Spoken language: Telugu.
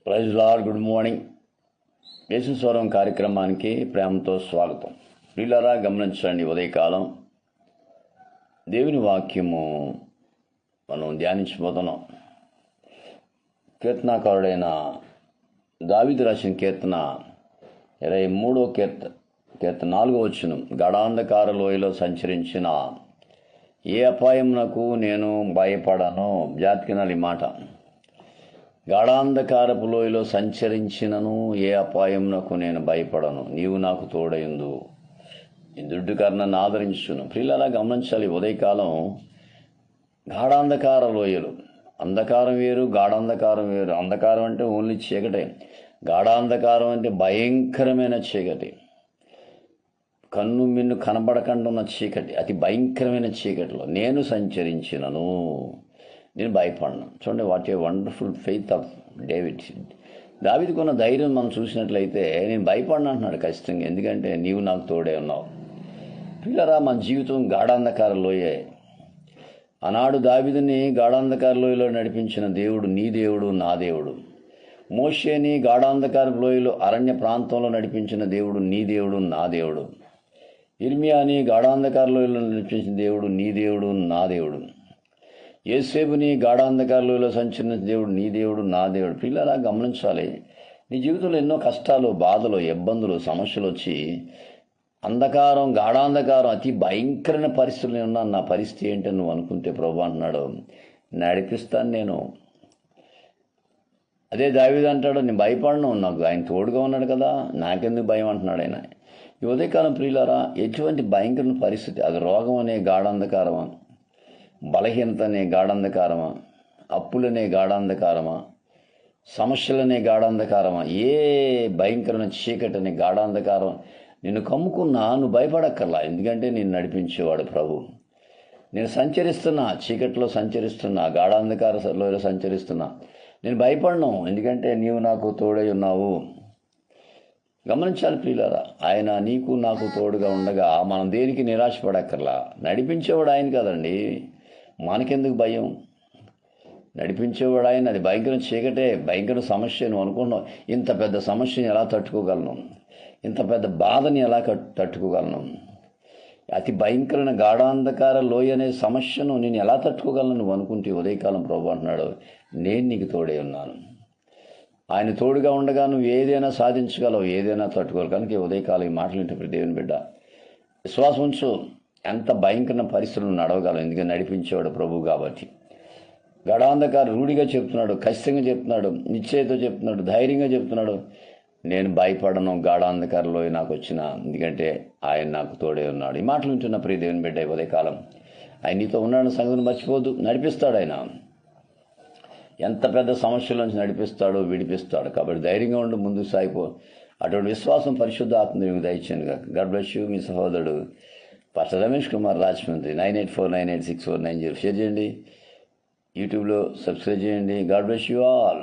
Praise Lord. Good morning. Yesu స్వరం కార్యక్రమానికి ప్రేమతో స్వాగతం. ప్రియులారా, గమనించండి, ఉదయకాలం దేవుని వాక్యము మనం ధ్యానించబోతున్నాం. కీర్తనాకారుడైన దావీదు రాసిన కీర్తన 23వ కీర్తన 4వ వచనం. గడాంధకార లోయలో సంచరించిన ఏ అపాయమునకు నేను భయపడను. జాతికినాలి ఈ మాట. గాఢాంధకారపు లోయలో సంచరించినను ఏ అపాయమునకు నేను భయపడను, నీవు నాకు తోడైందు, ఇంద్రుడి కర్ణను ఆదరించును. ప్రియులారా, గమనించాలి, ఉదయకాలం గాఢాంధకార లోయలు. అంధకారం వేరు, గాఢాంధకారం వేరు. అంధకారం అంటే ఓన్లీ చీకటే. గాఢాంధకారం అంటే భయంకరమైన చీకటి, కన్ను మిన్ను కనబడకుండా ఉన్న చీకటి, అతి భయంకరమైన చీకటిలో నేను సంచరించినను నేను భయపడను. చూడండి, what a wonderful faith of David. దావీదుకున్న ధైర్యం మనం చూసినట్లయితే నేను భయపడను అంటున్నాడు ఖచ్చితంగా. ఎందుకంటే నీవు నాకు తోడే ఉన్నావు. పిల్లరా, మన జీవితం గాఢాంధకార లోయే. ఆనాడు దావీదుని గాఢాంధకార లోయలో నడిపించిన దేవుడు నీ దేవుడు, నా దేవుడు. మోషేని గాఢాంధకార లోయలో అరణ్య ప్రాంతంలో నడిపించిన దేవుడు నీ దేవుడు, నా దేవుడు. ఇర్మియాని గాఢాంధకార లోయలో నడిపించిన దేవుడు నీ దేవుడు, నా దేవుడు. యేసేపుని గాఢాంధకార లోయలో సంచరించిన దేవుడు నీ దేవుడు, నా దేవుడు. పిల్లలా, గమనించాలి, నీ జీవితంలో ఎన్నో కష్టాలు, బాధలు, ఇబ్బందులు, సమస్యలు వచ్చి అంధకారం, గాఢాంధకారం, అతి భయంకరమైన పరిస్థితులు ఉన్నాను, నా పరిస్థితి ఏంటని నువ్వు అనుకుంటే ప్రభు అంటున్నాడు, నడిపిస్తాను నేను. అదే దావీదు అంటాడు, నేను భయపడను, నాకు ఆయన తోడుగా ఉన్నాడు కదా, నాకెందుకు భయం అంటున్నాడు ఆయన. ఈ ఉదయకాలం ప్రియులారా, ఎటువంటి భయంకరమైన పరిస్థితి, అది రోగం అనే గాఢాంధకారమా, బలహీనత అనే గాఢాంధకారమా, అప్పులనే గాఢాంధకారమా, సమస్యలనే గాఢాంధకారమా, ఏ భయంకరమైన చీకటి అనే గాఢాంధకారం నిన్ను కమ్ముకున్నా నువ్వు భయపడక్కర్లా. ఎందుకంటే నేను నడిపించేవాడు ప్రభు. నేను సంచరిస్తున్నా, చీకటిలో సంచరిస్తున్నా, గాఢాంధకారంలో సంచరిస్తున్నా, నేను భయపడను. ఎందుకంటే నీవు నాకు తోడై ఉన్నావు. గమనించాలి ప్రియులారా, ఆయన నీకు నాకు తోడుగా ఉండగా మనం దేనికి నిరాశపడక్కర్లా. నడిపించేవాడు ఆయన కదండి, మనకెందుకు భయం? నడిపించేవాడు ఆయన. అది భయంకర చీకటే, భయంకర సమస్య. నువ్వు అనుకున్నావు, ఇంత పెద్ద సమస్యని ఎలా తట్టుకోగలను, ఇంత పెద్ద బాధని ఎలా తట్టుకోగలను, అతి భయంకరమైన గాఢాంధకార లోయ అనే సమస్యను నేను ఎలా తట్టుకోగలను నువ్వు అనుకుంటే, ఉదయకాలం ప్రభు అంటున్నాడు, నేను నీకు తోడే ఉన్నాను. ఆయన తోడుగా ఉండగా నువ్వు ఏదైనా సాధించగలవు, ఏదైనా తట్టుకోగలవు. కనుక ఉదయకాలం ఈ మాటలు వింటే దేవుని బిడ్డ, విశ్వాసం ఉంచు, ఎంత భయంకర పరిస్థితులను నడవగలవు. ఎందుకంటే నడిపించేవాడు ప్రభు కాబట్టి. గడాంధకారు రూఢిగా చెప్తున్నాడు, ఖచ్చితంగా చెప్తున్నాడు, నిశ్చయతో చెప్తున్నాడు, ధైర్యంగా చెప్తున్నాడు, నేను భయపడను గాఢాంధకారంలో నాకు వచ్చిన, ఎందుకంటే ఆయన నాకు తోడే ఉన్నాడు. ఈ మాటలు వింటున్న ప్రియ దేవుని బిడ్డ, ఉదయకాలం ఆయన నీతో ఉన్నాడన్న సంగతిని మర్చిపోద్దు. నడిపిస్తాడు ఆయన, ఎంత పెద్ద సమస్యల నుంచి నడిపిస్తాడో, విడిపిస్తాడు. కాబట్టి ధైర్యంగా ఉండి ముందుకు సాగిపో. అటువంటి విశ్వాసం పరిశుద్ధ ఆత్మ మీకు దయచేయండి. God bless you. మీ సహోదరుడు పాస్టర్ రమేష్ కుమార్, రాజమండ్రి. 9849864990 షేర్ చేయండి, యూట్యూబ్లో సబ్స్క్రైబ్ చేయండి. God bless you all.